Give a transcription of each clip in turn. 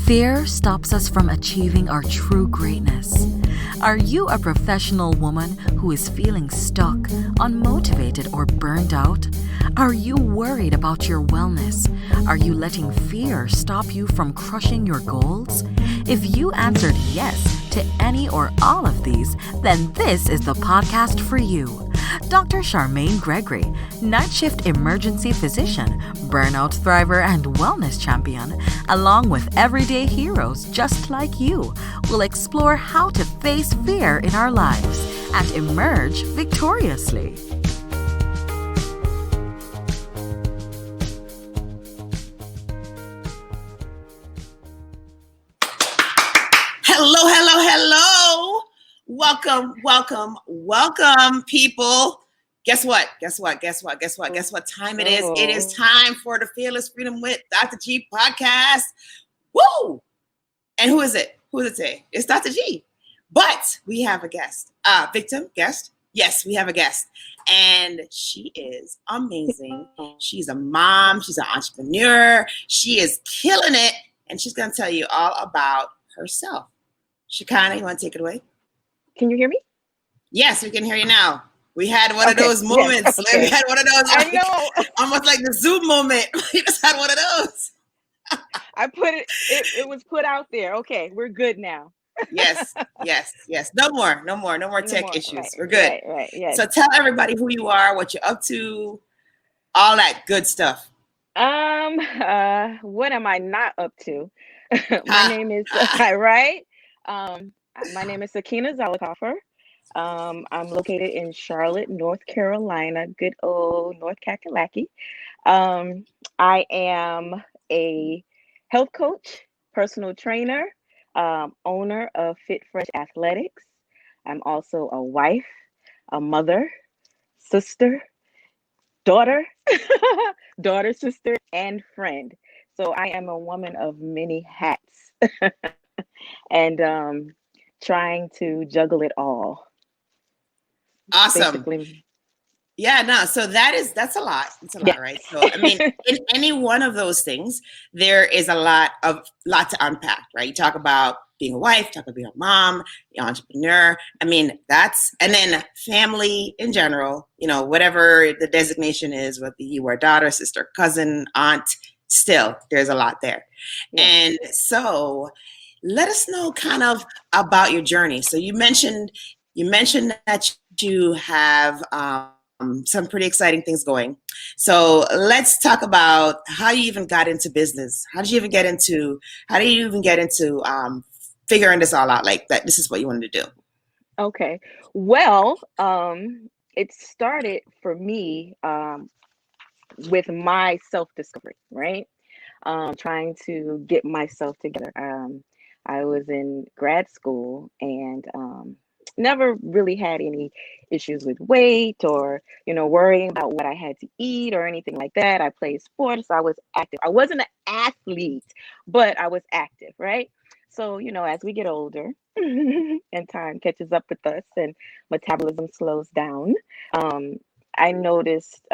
Fear stops us from achieving our true greatness. Are you a professional woman who is feeling stuck, unmotivated, or burned out? Are you worried about your wellness? Are you letting fear stop you from crushing your goals? If you answered yes to any or all of these, then this is the podcast for you. Dr. Charmaine Gregory, night shift emergency physician, burnout thriver, and wellness champion, along with everyday heroes just like you, will explore how to face fear in our lives and emerge victoriously. Hello, hello, hello. Welcome, people. Guess what time it is? It is time for the Fearless Freedom with Dr. G podcast. Woo! And who is it? Who is it today? It's Dr. G. But we have a guest. Guest? Yes, we have a guest. And she is amazing. She's a mom. She's an entrepreneur. She is killing it. And she's going to tell you all about herself. Sakina, you want to take it away? Can you hear me? Yes, we can hear you now. We had one of those moments. Okay. We had one of those. I know. Almost like the Zoom moment. We just had one of those. I put it was put out there. Okay, we're good now. Yes. No more tech issues. Right, We're good. Right. Yes. So tell everybody who you are, what you're up to, all that good stuff. What am I not up to? My name is right. My name is Sakina Zollicoffer. I'm located in Charlotte, North Carolina, good old North Kakalaki. I am a health coach, personal trainer, owner of Fit Fresh Athletics. I'm also a wife, a mother, sister, daughter, sister, and friend. So I am a woman of many hats and trying to juggle it all. Awesome. Basically. Yeah, no, so that's a lot. It's a lot, right? So I mean, in any one of those things, there is a lot to unpack, right? You talk about being a wife, talk about being a mom, the entrepreneur. I mean, and then family in general, whatever the designation is, whether you are daughter, sister, cousin, aunt, still there's a lot there. Yeah. And so let us know kind of about your journey. So you mentioned that you have some pretty exciting things going. So let's talk about how you even got into business. How do you even get into figuring this all out, like that this is what you wanted to do? Okay. Well, it started for me with my self-discovery, right? Trying to get myself together. I was in grad school and never really had any issues with weight or, worrying about what I had to eat or anything like that. I played sports. I was active. I wasn't an athlete, but I was active, right? So, as we get older and time catches up with us and metabolism slows down, I noticed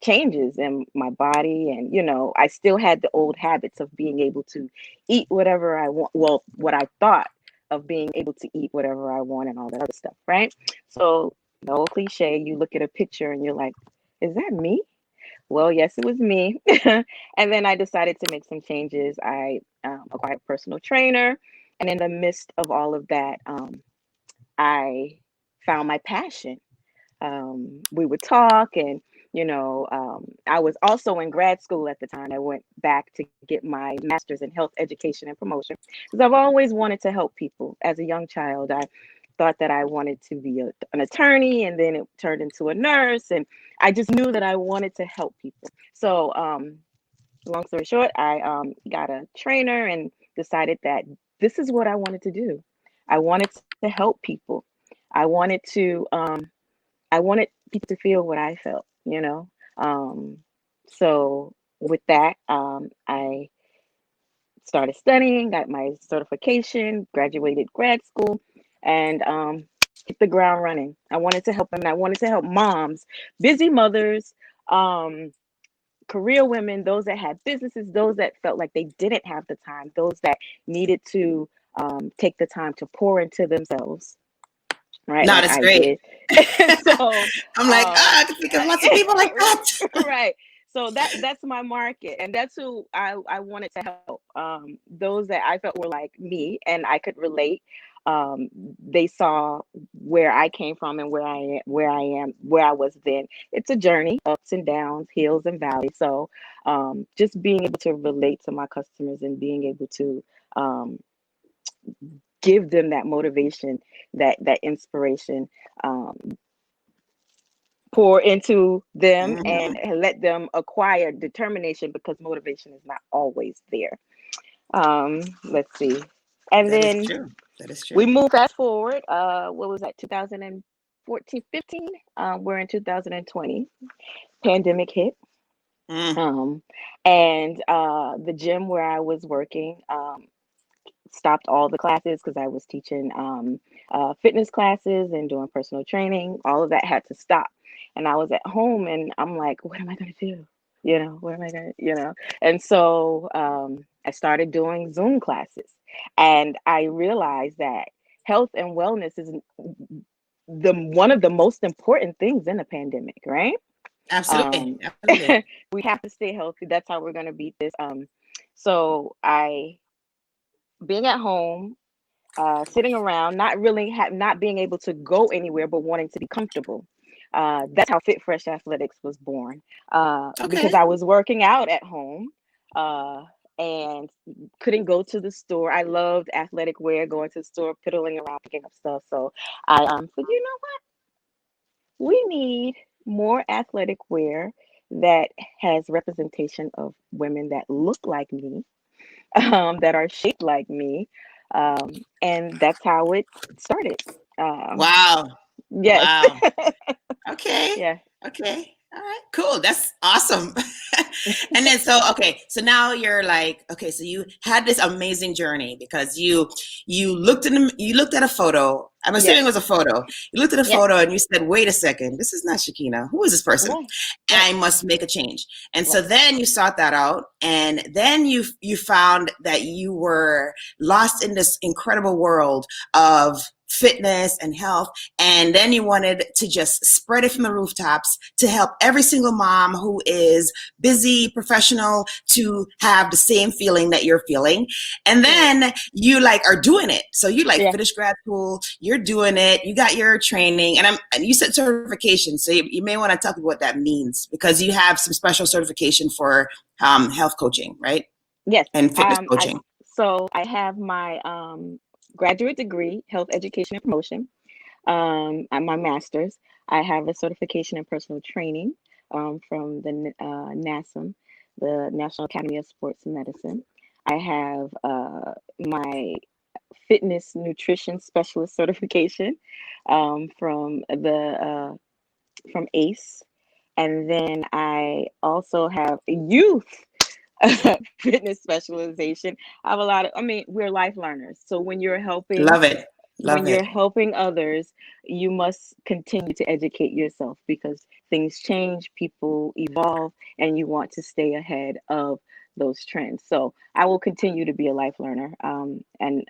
changes in my body and, I still had the old habits of being able to eat whatever I want. Well, what I thought of being able to eat whatever I want and all that other stuff, right? So the old cliche, you look at a picture and you're like, is that me? Well, yes, it was me. And then I decided to make some changes. I acquired a personal trainer. And in the midst of all of that, I found my passion. We would talk and, I was also in grad school at the time. I went back to get my master's in health education and promotion because I've always wanted to help people. As a young child, I thought that I wanted to be an attorney, and then it turned into a nurse. And I just knew that I wanted to help people. So long story short, I got a trainer and decided that this is what I wanted to do. I wanted to help people. I wanted people to feel what I felt, So with that, I started studying, got my certification, graduated grad school, and hit the ground running. I wanted to help them. I wanted to help moms, busy mothers, career women, those that had businesses, those that felt like they didn't have the time, those that needed to take the time to pour into themselves, right? No, Like that's I great. did. So, I'm like, I can think of lots of people like that. right. So that's my market, and that's who I wanted to help. Those that I felt were like me, and I could relate. They saw where I came from and where I was then. It's a journey, ups and downs, hills and valleys. So, just being able to relate to my customers and being able to um, give them that motivation, that inspiration, um, pour into them and Mhm. let them acquire determination, because motivation is not always there. Let's see. And That is then true. That is we true. move fast forward. What was that, 2014, 15? We're in 2020. Pandemic hit. Mm. Um, and the gym where I was working stopped all the classes because I was teaching fitness classes and doing personal training. All of that had to stop. And I was at home and I'm like, what am I going to do? What am I going to, And so I started doing Zoom classes. And I realized that health and wellness is the one of the most important things in a pandemic, right? Absolutely. Um, Absolutely. we have to stay healthy. That's how we're going to beat this. So I, being at home, sitting around, not being able to go anywhere, but wanting to be comfortable. That's how Fit Fresh Athletics was born. Because Okay. I was working out at home uh, and couldn't go to the store. I loved athletic wear, going to the store, piddling around, picking up stuff. So I said, we need more athletic wear that has representation of women that look like me, that are shaped like me. And that's how it started. Um, Wow. yes. Wow. Okay. Yeah. Okay. All right. Cool. That's awesome. And then so now you're like, okay, so you had this amazing journey because you looked at a photo. I'm Yes. assuming it was a photo. You looked at a Yes. photo and you said, wait a second, this is not Sakina. Who is this person? Right. Right. I must make a change. And so Right. then you sought that out, and then you found that you were lost in this incredible world of fitness and health, and then you wanted to just spread it from the rooftops to help every single mom who is busy professional to have the same feeling that you're feeling. And then you like are doing it, so you like Yeah. finished grad school, you're doing it, you got your training, and you said certification, so you may want to talk about what that means, because you have some special certification for health coaching, right? Yes. And fitness I coaching. So I have my graduate degree, health education and promotion, and my master's. I have a certification in personal training from the NASM, the National Academy of Sports Medicine. I have my fitness nutrition specialist certification from ACE, and then I also have a youth fitness specialization. I have a lot of. I mean, we're life learners, so Love it. when Love you're it. helping others, you must continue to educate yourself, because things change, people evolve, and you want to stay ahead of those trends. So I will continue to be a life learner, and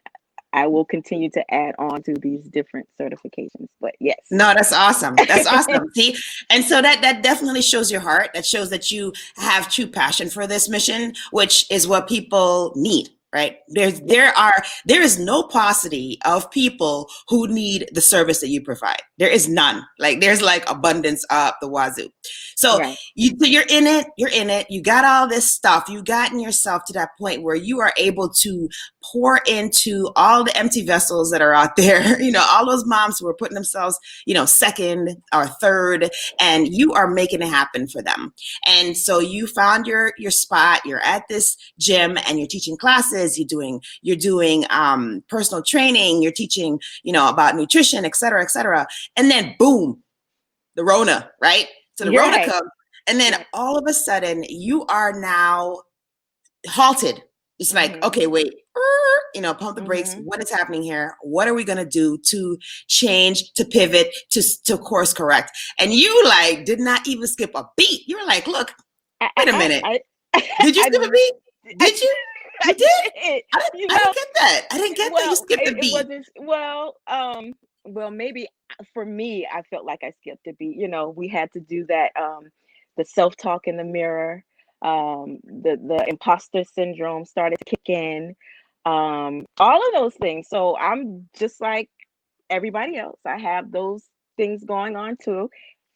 I will continue to add on to these different certifications. But yes. No, that's awesome. That's awesome. See, and so that definitely shows your heart. That shows that you have true passion for this mission, which is what people need. Right? Yep. There is no paucity of people who need the service that you provide. There is none. Like there's like abundance up the wazoo. So Right. you're in it. You're in it. You got all this stuff. You've gotten yourself to that point where you are able to pour into all the empty vessels that are out there. All those moms who are putting themselves, second or third, and you are making it happen for them. And so you found your spot. You're at this gym and you're teaching classes. You're doing personal training. You're teaching, about nutrition, et cetera, et cetera. And then boom, the Rona, right? So the Rona Right. comes, and then Right. all of a sudden you are now halted. It's like, Mm-hmm. okay, wait, pump the brakes. Mm-hmm. What is happening here? What are we going to do to change, to pivot, to course correct? And you like did not even skip a beat. You were like, look, Wait a minute. I, Did you skip a beat? I, Did you? I You did? did. I didn't get that. I didn't get that. You Well, skipped a it beat. wasn't well, maybe for me, I felt like I skipped a beat. We had to do that, the self-talk in the mirror, the imposter syndrome started to kick in, all of those things. So I'm just like everybody else. I have those things going on too.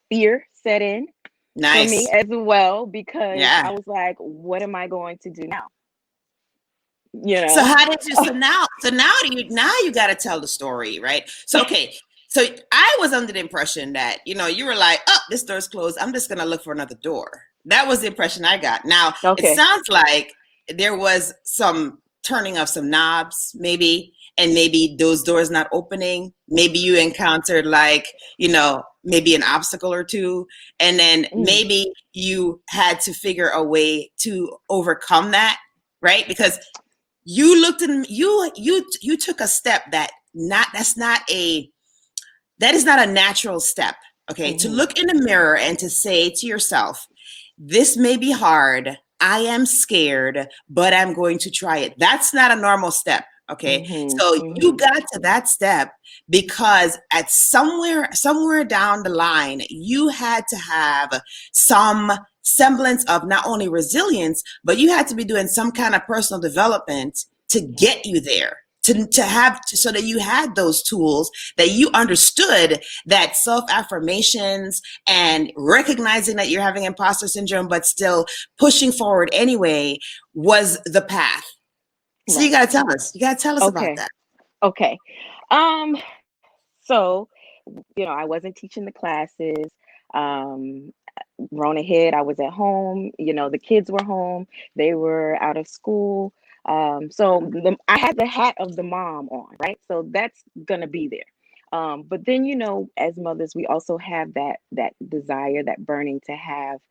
Fear set in for me Nice. as well because I Yeah. was like, what am I going to do now? So how did you? Now you got to tell the story, right? So okay. So I was under the impression that you were like, oh, this door's closed. I'm just gonna look for another door. That was the impression I got. Now it Okay. sounds like there was some turning of some knobs, maybe, and maybe those doors not opening. Maybe you encountered maybe an obstacle or two, and then maybe you had to figure a way to overcome that, right? Because you looked in you took a step that is not a natural step. Okay, to look in the mirror and to say to yourself, this may be hard, I am scared, but I'm going to try it. That's not a normal step. Okay, so you got to that step because at somewhere down the line, you had to have some semblance of not only resilience, but you had to be doing some kind of personal development to get you there. So that you had those tools, that you understood that self-affirmations and recognizing that you're having imposter syndrome, but still pushing forward anyway was the path. So you got to tell us. You got to tell us about that. Okay. So, I wasn't teaching the classes. Rona hit, I was at home, the kids were home, they were out of school. So I had the hat of the mom on, right? So that's gonna be there. But then, as mothers, we also have that desire, that burning to have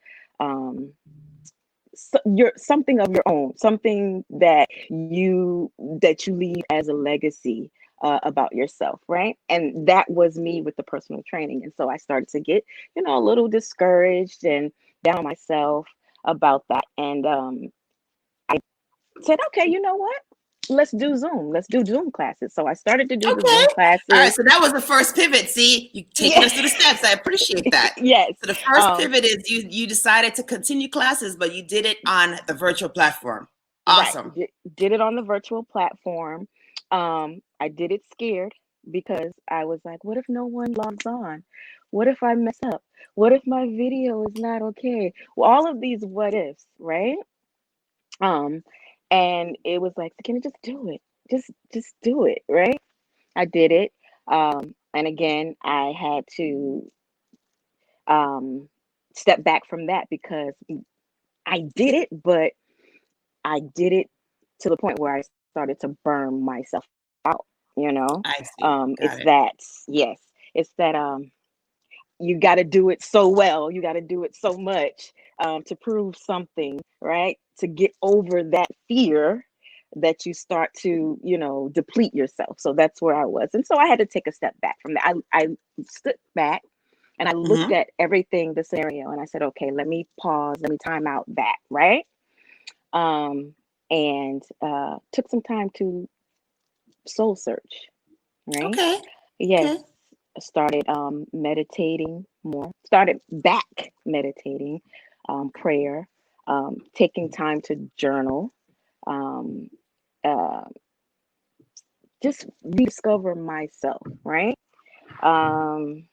something of your own, something that you leave as a legacy about yourself, right? And that was me with the personal training. And so I started to get, a little discouraged and down on myself about that. And I said, okay, you know what? Let's do Zoom. Let's do Zoom classes. So I started to do the Zoom classes. All right. So that was the first pivot. See, you taking us through the steps. I appreciate that. Yes. So the first pivot is you decided to continue classes, but you did it on the virtual platform. Awesome. Right. Did it on the virtual platform. I did it scared because I was like, what if no one logs on? What if I mess up? What if my video is not okay? Well, all of these what ifs, right? And it was like, can I just do it? Just do it, right? I did it. And again, I had to step back from that because I did it, but I did it to the point where I started to burn myself out, I see. It's that you got to do it so well, you got to do it so much to prove something, right? To get over that fear that you start to, deplete yourself. So that's where I was. And so I had to take a step back from that. I stood back and I looked at everything, the scenario, and I said, okay, let me pause, let me time out that, right? And took some time to soul search, right? Okay. Yes. Okay. Started meditating more, started back meditating, prayer, taking time to journal, just rediscover myself, right? I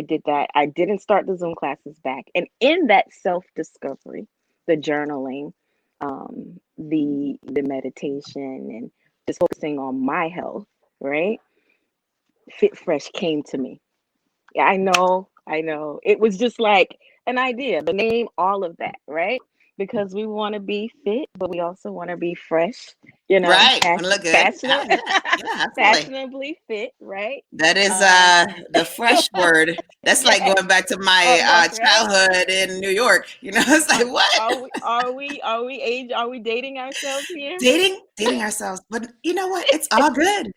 did that. I didn't start the Zoom classes back. And in that self-discovery, the journaling, the meditation, and just focusing on my health, right? Fit Fresh came to me. Yeah, I know. It was just like an idea, the name, all of that, right? Because we want to be fit, but we also want to be fresh, Right. Want to look good. Yeah, absolutely. fashionably fit, right? That is the fresh word. That's like going back to my childhood in New York. It's like, what? Are we dating ourselves here? Dating ourselves. But you know what? It's all good.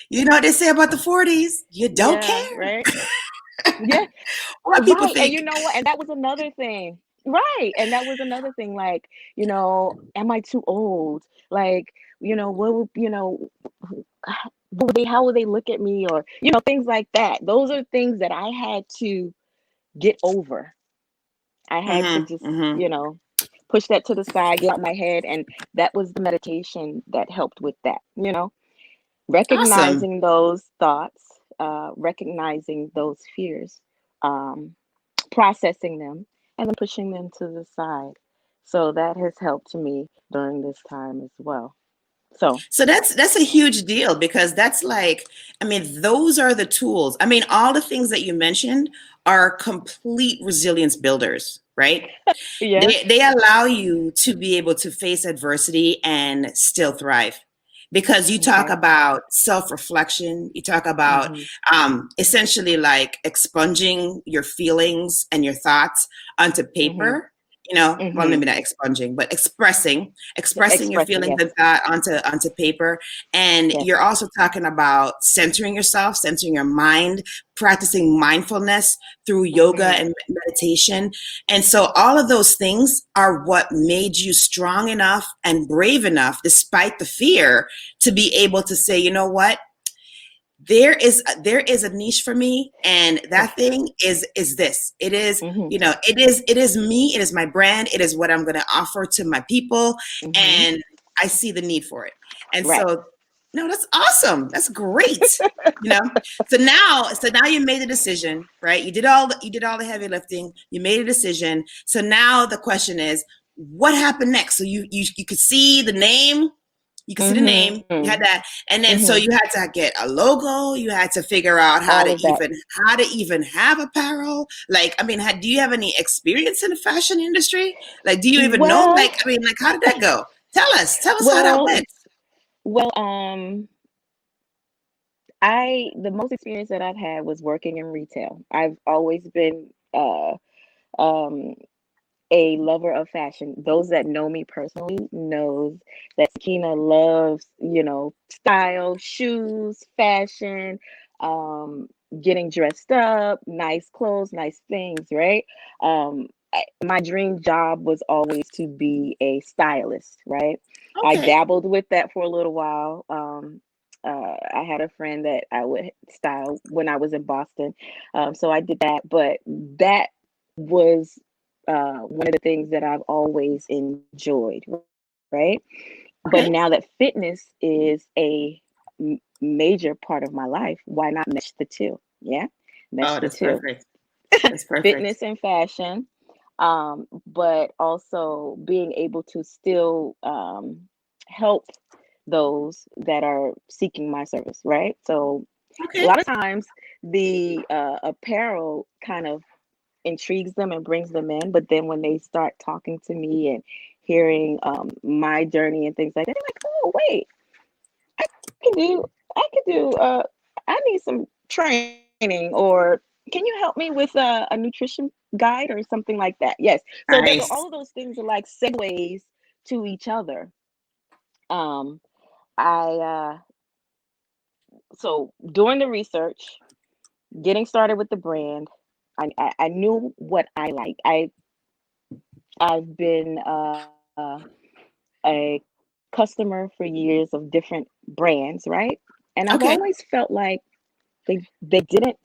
You know what they say about the 40s? You don't care. Right? Yeah. What people think. And you know what? And that was another thing. Right. And that was another thing, like, am I too old? Like, what would, how will they look at me, or, things like that. Those are things that I had to get over. I had to just, Mm-hmm. push that to the side, get out my head. And that was the meditation that helped with that, Awesome. recognizing those thoughts, recognizing those fears, um, processing them, and then pushing them to the side. So that has helped me during this time as well. So, So that's a huge deal, because that's like, I mean, those are the tools. I mean, all the things that you mentioned are complete resilience builders, right? yes. They allow you to be able to face adversity and still thrive, because you talk Okay. about self-reflection, you talk about Mm-hmm. essentially like expunging your feelings and your thoughts onto Mm-hmm. paper. You know, well, Mm-hmm. maybe not expunging, but expressing your Expressing. feelings Yes. and thought onto paper. And Yes. you're also talking about centering yourself, centering your mind, practicing mindfulness through yoga Mm-hmm. and meditation. And so all of those things are what made you strong enough and brave enough, despite the fear, to be able to say, you know what? There is a niche for me, and Yes. that thing is this. It is, Mm-hmm. it is me, it is my brand, it is what I'm going to offer to my people, Mm-hmm. and I see the need for it. And Right. so, no, that's awesome. That's great. You know, so now you made the decision, right? You did all the heavy lifting. You made a decision. So now the question is, what happened next? So you could see the name, Mm-hmm. you had that, and then Mm-hmm. so you had to get a logo, you had to figure out how All to of that. even have apparel. Like, I mean, do you have any experience in the fashion industry? Like, do you even know, Well, like, I mean, like, how did that go? Tell us how that well, went. well. The most experience that I've had was working in retail. I've always been um a lover of fashion. Those that know me personally knows that Sakina loves, style, shoes, fashion, um, getting dressed up, nice clothes, nice things, right? My dream job was always to be a stylist, right? I Okay. dabbled with that for a little while. I had a friend that I would style when I was in Boston. So I did that, but that was one of the things that I've always enjoyed, right? But Okay. now that fitness is a major part of my life, why not mesh the two? Yeah, mesh Oh, the that's two. perfect. That's perfect. Fitness and fashion, but also being able to still help those that are seeking my service, right? So a Okay. lot of times the apparel kind of intrigues them and brings them in, but then when they start talking to me and hearing my journey and things like that, they're like, oh wait, can do I could do I need some training, or can you help me with a nutrition guide or something like that? Yes. So those are Nice. all of those things are like segues to each other. Um I So doing the research, getting started with the brand, I knew what I like. I've been a customer for years of different brands, right? And I've Okay. always felt like they didn't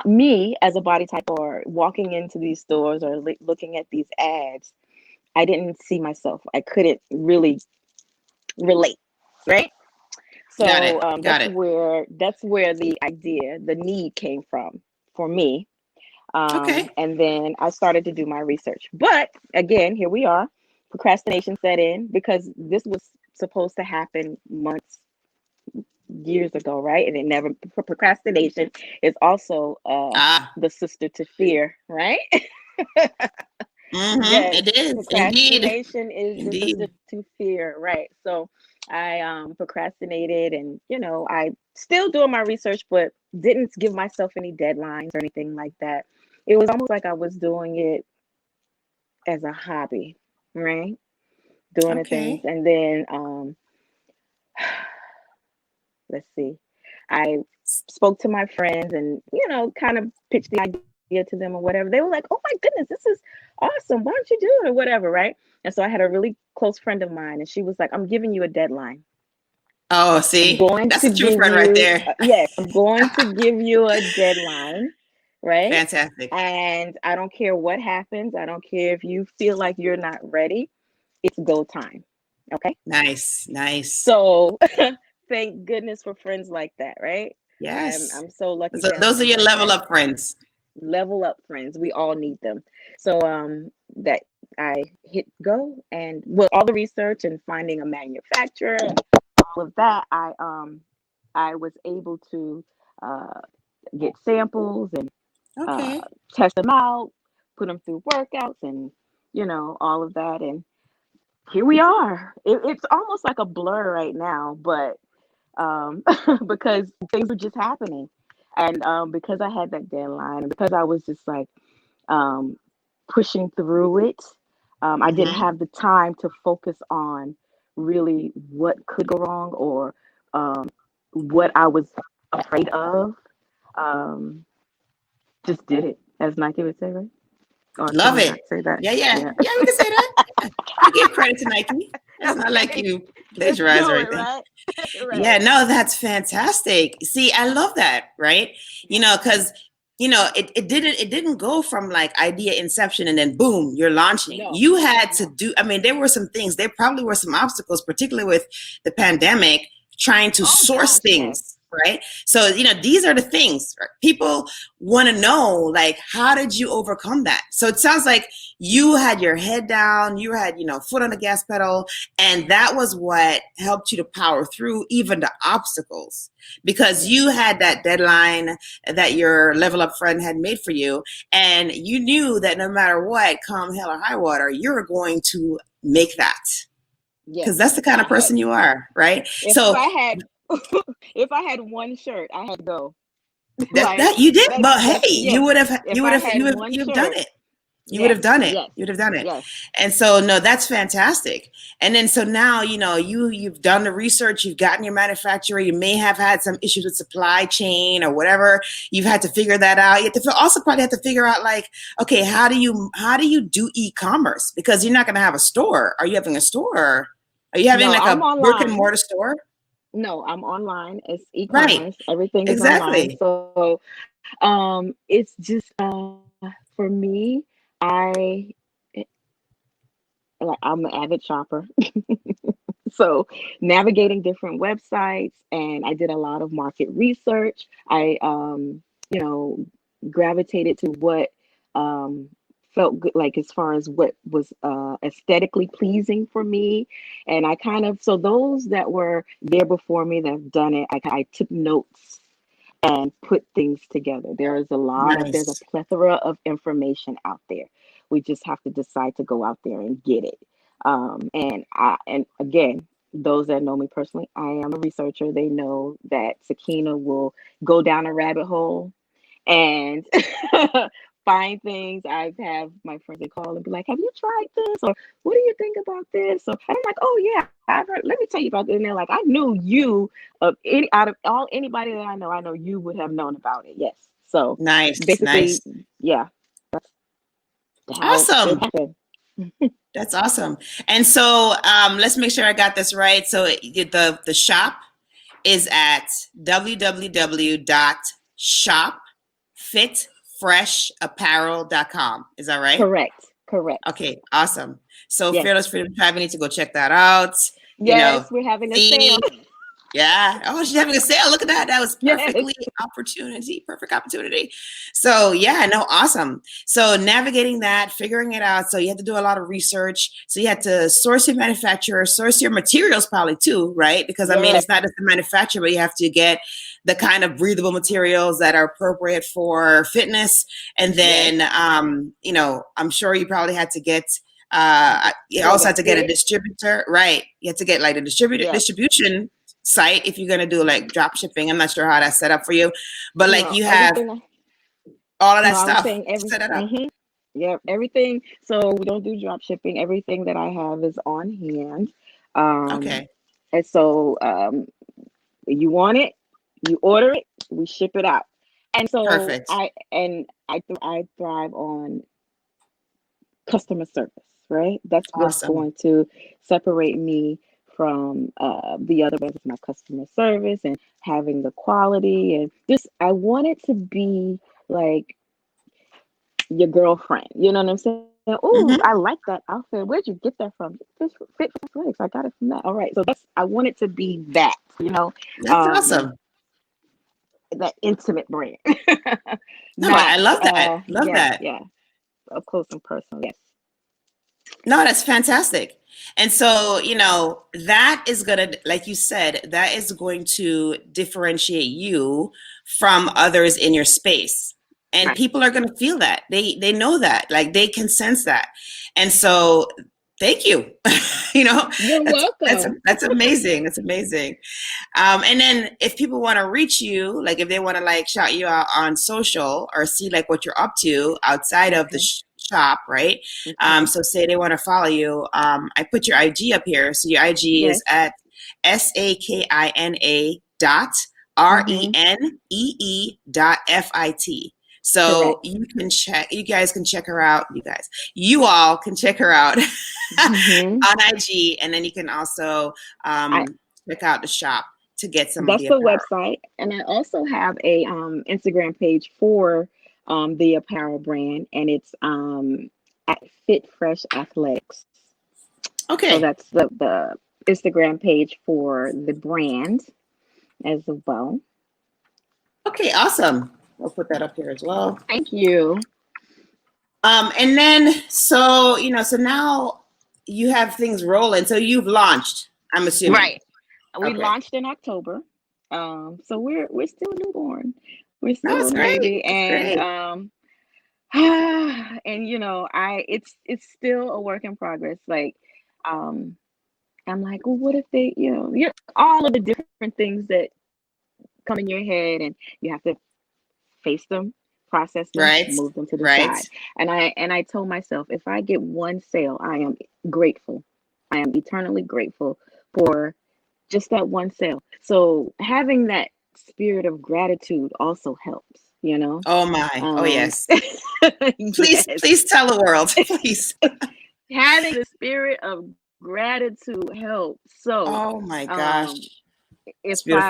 me as a body type, or walking into these stores or looking at these ads, I didn't see myself. I couldn't really relate, right? Got So it. Got it. that's where the idea, the need came from for me. Okay. And then I started to do my research. But again, here we are. Procrastination set in because this was supposed to happen months, years ago, right? And it never, procrastination is also Ah. the sister to fear, right? Mm-hmm. Yes, It is indeed. procrastination is the sister Indeed. to fear, right? So I procrastinated, and I still doing my research, but didn't give myself any deadlines or anything like that. It was almost like I was doing it as a hobby, right? Doing the things, Okay. and then let's see, I spoke to my friends and kind of pitched the idea to them or whatever, they were like, "Oh my goodness, this is awesome. Why don't you do it or whatever?" Right? And so I had a really close friend of mine, and she was like, "I'm giving you a deadline. Oh, I'm see, going that's to a true give friend right you, there. yes, I'm going to give you a deadline, right? Fantastic. And I don't care what happens. I don't care if you feel like you're not ready. It's go time." Okay. Nice, nice. So thank goodness for friends like that, right? Yes. I'm so lucky So to have those are friends your like level that. up friends. Level up friends. We all need them. So that I hit go, and with all the research and finding a manufacturer, all of that, I was able to uh get samples and uh Okay. test them out, put them through workouts and all of that, and here we are. It's almost like a blur right now, but because things were just happening. And because I had that deadline and because I was just like um, pushing through it, I didn't Mm-hmm. have the time to focus on really what could go wrong or um, what I was afraid of. Um, just did it, as Nike would say, right? Or can Love we not it. say that? Yeah, yeah. Yeah. Yeah, we can say that. Yeah. We give credit to Nike. It's not like Okay. you Just plagiarize or do it, anything. right? Yeah, Right. no, that's fantastic. See, I love that, right? Because it didn't go from like idea inception and then boom, you're launching. No, You had to no. do, I mean, there were some things, there probably were some obstacles, particularly with the pandemic, trying to Oh source gosh, yes. things, right? So, these are the things, right? People want to know, like, how did you overcome that? So it sounds like you had your head down, you had, foot on the gas pedal, and that was what helped you to power through even the obstacles because Yes. you had that deadline that your level up friend had made for you. And you knew that no matter what, come hell or high water, you're going to make that Yes. because that's the kind of I, person you are, right? if So I had if I had one shirt, I had to go. that Like that you did, but hey, that's you yes. would have If you would I have had one you have done shirt, it. You would yes, have done it. yes, You'd have done it. yes, And so no, that's fantastic. And then so now, you've done the research, you've gotten your manufacturer, you may have had some issues with supply chain or whatever. You've had to figure that out. You have to also probably have to figure out like, okay, how do you do e-commerce? Because you're not going to have a store. Are you having a store? Are you having no, like I'm a brick and online. mortar store? No, I'm online. It's Right. e-commerce. Everything is online. Exactly. So it's just for me, I like I'm an avid shopper. So navigating different websites, and I did a lot of market research. I you know gravitated to what um felt good, like as far as what was aesthetically pleasing for me. And I kind of, so those that were there before me that have done it, I took notes and put things together. There's a Nice. plethora of information out there. We just have to decide to go out there and get it. And again, those that know me personally, I am a researcher. They know that Sakina will go down a rabbit hole and find things. I have my friends, they call and be like, "Have you tried this?" Or "What do you think about this?" So I'm like, "Oh yeah, I've heard. Let me tell you about this." And they're like, "I knew you out of all anybody that I know you would have known about it." Yes. So Nice. basically, Nice. yeah, how it Awesome. happened. That's awesome. And so let's make sure I got this right. So the shop is at www.shopfitfreshapparel.com. Is that right? Correct. Correct. Okay, awesome. So Yes. Fearless Freedom Tribe, we need to go check that out. You know, Yes, we're having a see, sale. yeah. Oh, she's having a sale. Look at that. That was Yes. perfect opportunity. So yeah, no, awesome. So navigating that, figuring it out. So you had to do a lot of research. So you had to source your manufacturer, source your materials probably too, right? Because I mean, Yes. it's not just the manufacturer, but you have to get the kind of breathable materials that are appropriate for fitness. And then, Yes. I'm sure you probably had to get you For also the had to get a fit. distributor, right? You had to get like a Yes. distribution site if you're gonna do like drop shipping. I'm not sure how that's set up for you, but like No, you have everything. all of No, that I was stuff saying every. set it up. Mm-hmm. Yeah, everything. So we don't do drop shipping. Everything that I have is on hand. Um, Okay. and so you want it, you order it, we ship it out. And so Perfect. I thrive on customer service, right? That's what's Awesome. going to separate me from the other ones, my customer service and having the quality. And just, I want it to be like your girlfriend. You know what I'm saying? Oh, Hmm. I like that outfit. Where'd you get that from? This fit place. I got it from that. All right. So that's, I want it to be that, you know, That's um, awesome. that intimate brand. No, Not, I love that. Love yeah, that. yeah, up close and personal. Yes. No, that's fantastic. And so, that is going to, like you said, that is going to differentiate you from others in your space. And Right. people are going to feel that. They know that. Like they can sense that. And so, thank you. you know, You're welcome. that's amazing. That's amazing. And then if people want to reach you, like if they want to like shout you out on social or see like what you're up to outside of the Okay. shop, right? Okay. So say they want to follow you. I put your IG up here. So your IG is Yes. at SAKINA dot Mm-hmm. RENEE dot FIT. So Correct. you guys can check her out. You all can check her out Mm-hmm. on IG. And then you can also I check out the shop to get some of That's the the apparel. website, and I also have a Instagram page for the apparel brand, and it's at Fit Fresh Athletics. So Okay. that's the Instagram page for the brand as well. Okay, awesome. I'll put that up here as well. Thank you. And then so now you have things rolling. So you've launched, I'm assuming. Right. We Okay. launched in October. So we're still a newborn. We're No, still it's a great. baby, It's and great. and I it's still a work in progress. Like, um, I'm like, well, what if they, all of the different things that come in your head, and you have to face them, process them, Right. move them to the Right. side. And I told myself, if I get one sale, I am grateful. I am eternally grateful for just that one sale. So having that spirit of gratitude also helps, you know. Oh my. Oh yes. Yes, Please tell the world. Please. having the spirit of gratitude helps. So, Oh my gosh. um, It's if beautiful.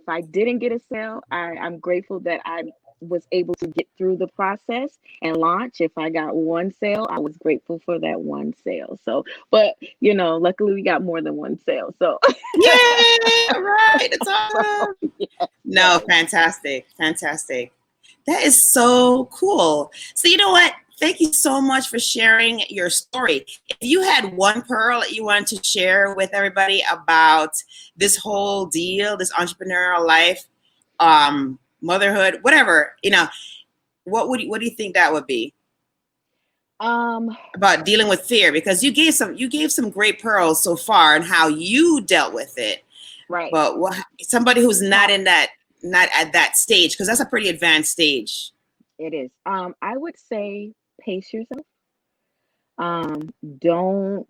I didn't get a sale, I'm grateful that I was able to get through the process and launch. If I got one sale, I was grateful for that one sale. So, but luckily we got more than one sale. So, Yeah, right. It's so awesome. yes, No, yes. fantastic. Fantastic. That is so cool. So you know what? Thank you so much for sharing your story. If you had one pearl that you wanted to share with everybody about this whole deal, this entrepreneurial life, motherhood, whatever, what do you think that would be Um, about dealing with fear? Because you gave some great pearls so far and how you dealt with it. right. But somebody who's How not at that stage, because that's a pretty advanced stage. it is. I would say pace yourself. Um, don't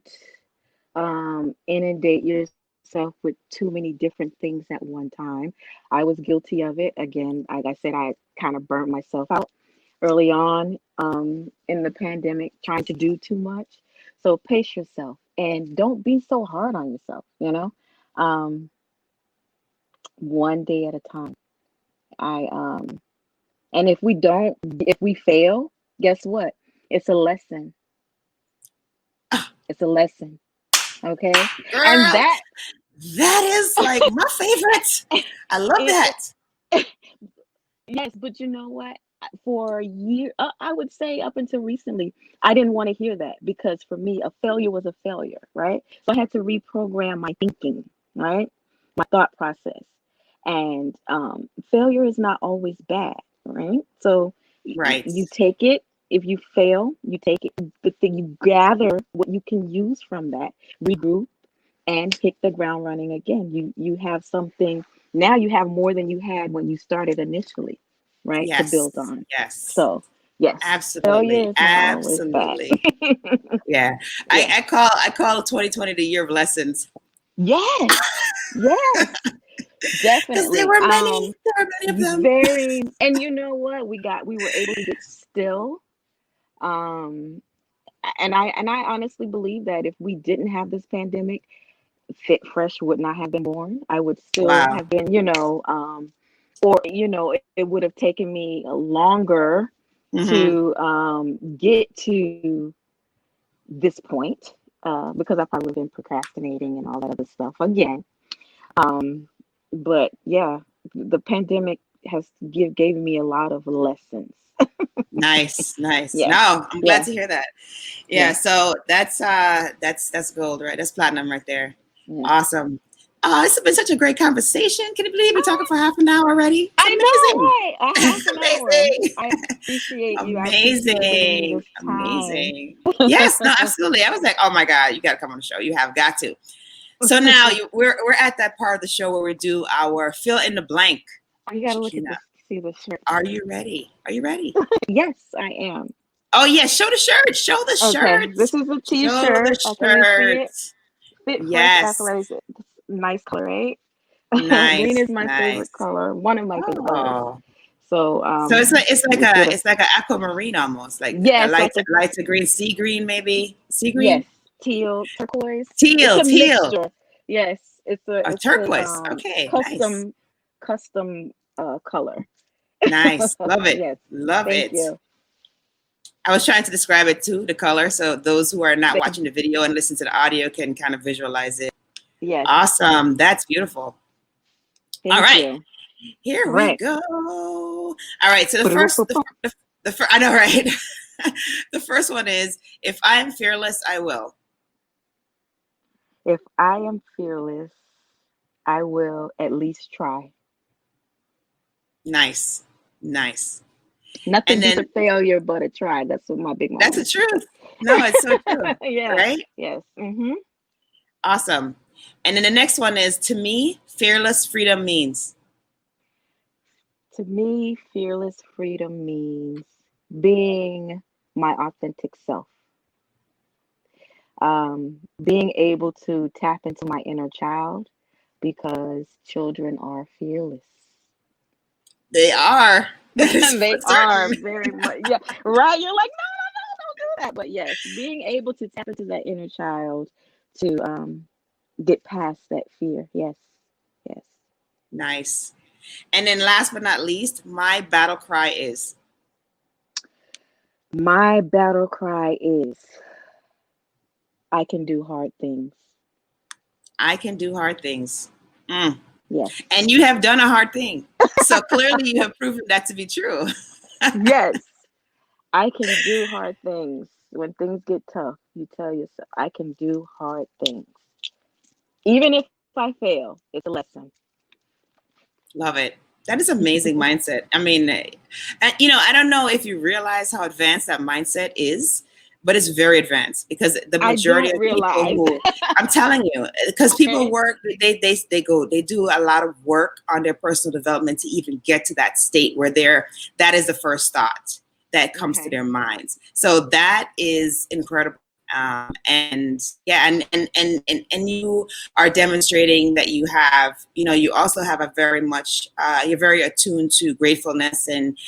inundate yourself with too many different things at one time. I was guilty of it. Again, like I said, I kind of burnt myself out early on in the pandemic, trying to do too much. So pace yourself and don't be so hard on yourself, um, one day at a time. I And if we fail, guess what? It's a lesson. It's a lesson. Okay. And Girl, that that is like my favorite. I love it, that. yes, but you know what? For a year, I would say up until recently, I didn't want to hear that because for me, a failure was a failure, right? So I had to reprogram my thinking, right? My thought process. And failure is not always bad, right? So Right. you take it. If you fail, you take it. The thing you gather what you can use from that, regroup, and hit the ground running again. You have something now. You have more than you had when you started initially, right? To build Yes. on. Yes. So yes, Absolutely. failure is not always bad. Absolutely. Yeah. I, Yes, I call I call 2020 the year of lessons. yes, yes. Because there Definitely. were many. There were many of them. Very, and you know what? We were able to get still. Um, and I honestly believe that if we didn't have this pandemic, Fit Fresh would not have been born. I would still Wow. have been, or it would have taken me longer Hmm. to get to this point, because I probably been procrastinating and all that other stuff again. Um, but yeah, the pandemic has gave me a lot of lessons. Nice, nice. Yeah, No, I'm glad yeah, to hear that. Yeah, yeah, so that's gold, right? That's platinum right there. yeah. Awesome. Oh, this has been such a great conversation. Can you believe we're talking for half an hour already? It's I know, amazing. right? A half It's an hour. amazing. I appreciate you. I appreciate you giving me Amazing. this time. Amazing. Yes, no, absolutely. I was like, oh my God, you got to come on the show. You have got to. So now we're at that part of the show where we do our fill in the blank. Oh, you gotta look at Shakina, this, see the shirt. are you ready? Are you ready? Yes, I am. Oh yeah, show the shirt. Show the Okay, shirt. this is a Show the t-shirt. Can you see shirt. it? Fit Fresh Yes. Athletics. Nice color, right? Green Nice. is my favorite Nice. color. One of my favorite colors. Oh. So So we did a it's like a aquamarine almost, like a yes, like a light to green, sea green maybe. Sea yes, green? teal, turquoise. It's Teal, a teal. mixture. Yes, A it's a turquoise. Okay, nice. custom color. Nice. Love it. Yes, Love thank it. you. I was trying to describe it too, the color, so those who are not Th- watching the video and listen to the audio can kind of visualize it. Yes, Awesome. That's beautiful. All thank right. you. Here All we right. go. All right. So the first, I know, right? The first one is, if I am fearless, I will. If I am fearless, I will at least try. Nice. Nice. Nothing And beats a then failure but a try. That's what my big that's mama the used to truth. No, it's so true. say. Yeah. Right? Yes. Awesome. And then the next one is, to me, fearless freedom means. To me, fearless freedom means being my authentic self. Being able to tap into my inner child because children are fearless. They are. That is for They are certain. very much, yeah, right. You're like, no, no, no, don't do that. But yes, being able to tap into that inner child to get past that fear. Yes, yes. Nice. And then last but not least, my battle cry is, My battle cry is I can do hard things. I can do hard things. Mm. Yes. And you have done a hard thing. So clearly you have proven that to be true. Yes. I can do hard things. When things get tough, you tell yourself, I can do hard things. Even if I fail, it's a lesson. Love it. That is amazing mindset. I mean, I don't know if you realize how advanced that mindset is, but it's very advanced because the I majority don't of people realize. who, I'm telling you, because people Okay. work, they do a lot of work on their personal development to even get to that state where that is the first thought that comes to Okay. their minds. So that is incredible. And yeah, and you are demonstrating that you have, you also have a very much, you're very attuned to gratefulness, and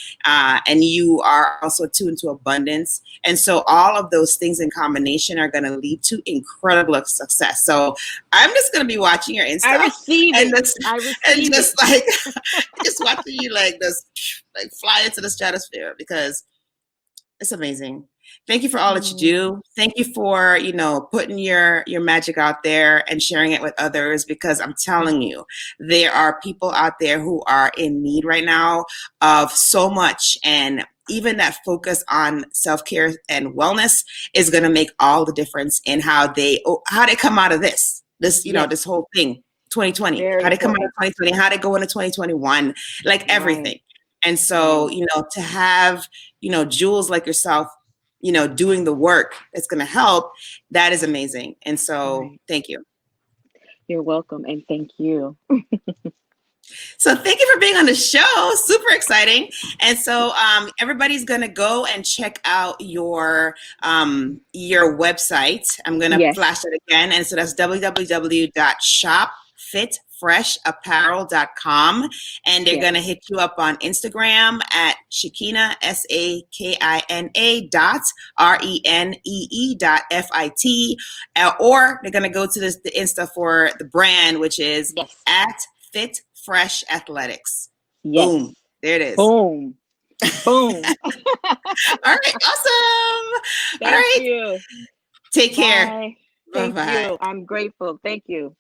you are also attuned to abundance. And so all of those things in combination are going to lead to incredible success. So I'm just going to be watching your Insta I receive and it. just, I receive just it. like, just watching you like this, like fly into the stratosphere, because it's amazing. Thank you for all that you do. Thank you for, putting your magic out there and sharing it with others, because I'm telling you, there are people out there who are in need right now of so much. And even that focus on self-care and wellness is going to make all the difference in how they come out of this, Yes. this whole thing, 2020, Very how they come out important. of 2020, how they go into 2021, like everything. Right. And so, to have, jewels like yourself, doing the work that's going to help, that is amazing. And so Right. thank you. You're welcome. And thank you. So thank you for being on the show. Super exciting. And so everybody's going to go and check out your website. I'm going to Yes. flash it again. And so that's www.shopfitfresh.com. fitfreshapparel.com, and they're Yes. going to hit you up on Instagram at Sakina, SAKINA .RENEE.FIT, or they're going to go to the Insta for the brand, which is Yes. at Fit Fresh Athletics. Yes. Boom. There it is. Boom. Boom. All right. Awesome. Thank you. Take care. Bye. Bye-bye. Thank you. I'm grateful. Thank you.